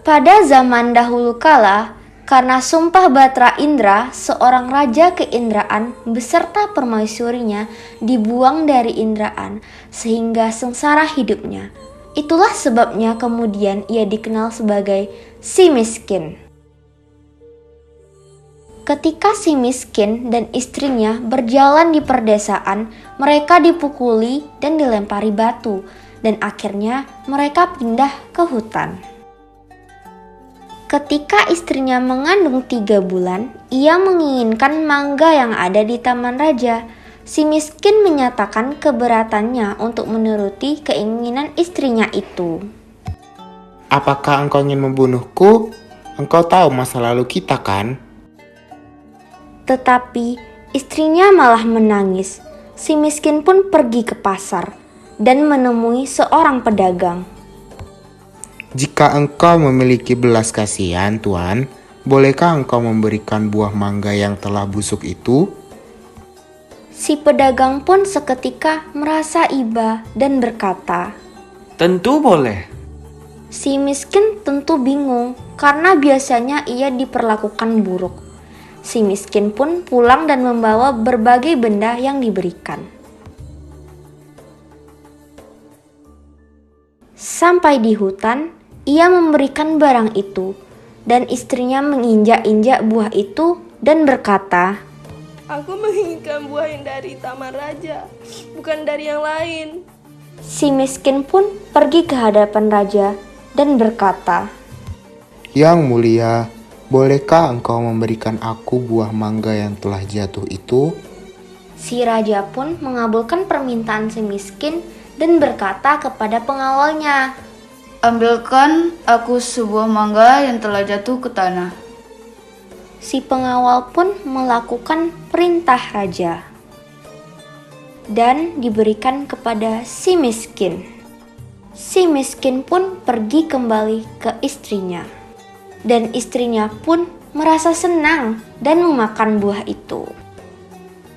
Pada zaman dahulu kala, karena sumpah Batra Indra, seorang raja keindraan beserta permaisurinya dibuang dari indraan sehingga sengsara hidupnya. Itulah sebabnya kemudian ia dikenal sebagai si miskin. Ketika si miskin dan istrinya berjalan di perdesaan, mereka dipukuli dan dilempari batu, dan akhirnya mereka pindah ke hutan. Ketika istrinya mengandung 3 bulan, ia menginginkan mangga yang ada di taman raja. Si miskin menyatakan keberatannya untuk menuruti keinginan istrinya itu. Apakah engkau ingin membunuhku? Engkau tahu masa lalu kita kan? Tetapi istrinya malah menangis. Si miskin pun pergi ke pasar dan menemui seorang pedagang. Jika engkau memiliki belas kasihan, Tuan, bolehkah engkau memberikan buah mangga yang telah busuk itu? Si pedagang pun seketika merasa iba dan berkata, Tentu boleh. si miskin tentu bingung karena biasanya ia diperlakukan buruk. Si miskin pun pulang dan membawa berbagai benda yang diberikan. Sampai di hutan, ia memberikan barang itu, dan istrinya menginjak-injak buah itu dan berkata, Aku menginginkan buah yang dari taman raja, bukan dari yang lain. si miskin pun pergi ke hadapan raja dan berkata, Yang mulia, bolehkah engkau memberikan aku buah mangga yang telah jatuh itu? Si raja pun mengabulkan permintaan si miskin dan berkata kepada pengawalnya, Ambilkan aku sebuah mangga yang telah jatuh ke tanah. Si pengawal pun melakukan perintah raja dan diberikan kepada si miskin. Si miskin pun pergi kembali ke istrinya, dan istrinya pun merasa senang dan memakan buah itu.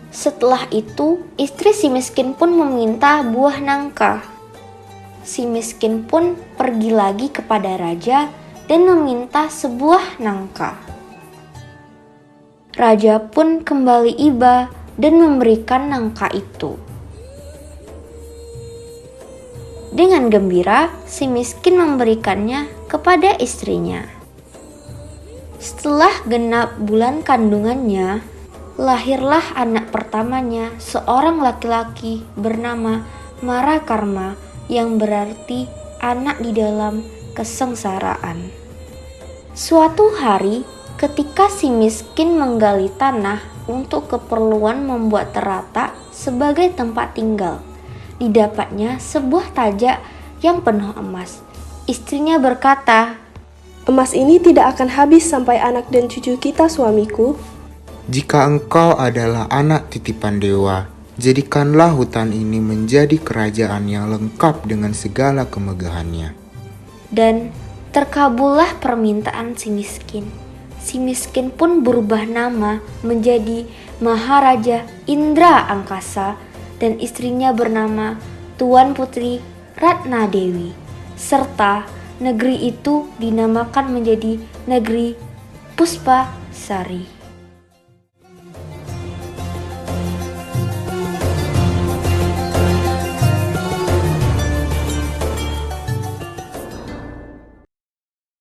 Setelah itu, istri si miskin pun meminta buah nangka. Si miskin pun pergi lagi kepada raja dan meminta sebuah nangka. Raja pun kembali iba dan memberikan nangka itu. Dengan gembira, si miskin memberikannya kepada istrinya. Setelah genap bulan kandungannya, lahirlah anak pertamanya, seorang laki-laki bernama Marakarma, yang berarti anak di dalam kesengsaraan. Suatu hari, ketika si miskin menggali tanah untuk keperluan membuat terata sebagai tempat tinggal, didapatnya sebuah tajak yang penuh emas. Istrinya berkata, Emas ini tidak akan habis sampai anak dan cucu kita, suamiku. Jika engkau adalah anak titipan dewa, jadikanlah hutan ini menjadi kerajaan yang lengkap dengan segala kemegahannya. dan terkabullah permintaan si miskin. Si miskin pun berubah nama menjadi Maharaja Indra Angkasa, dan istrinya bernama Tuan Putri Ratna Dewi, serta negeri itu dinamakan menjadi negeri Puspa Sari.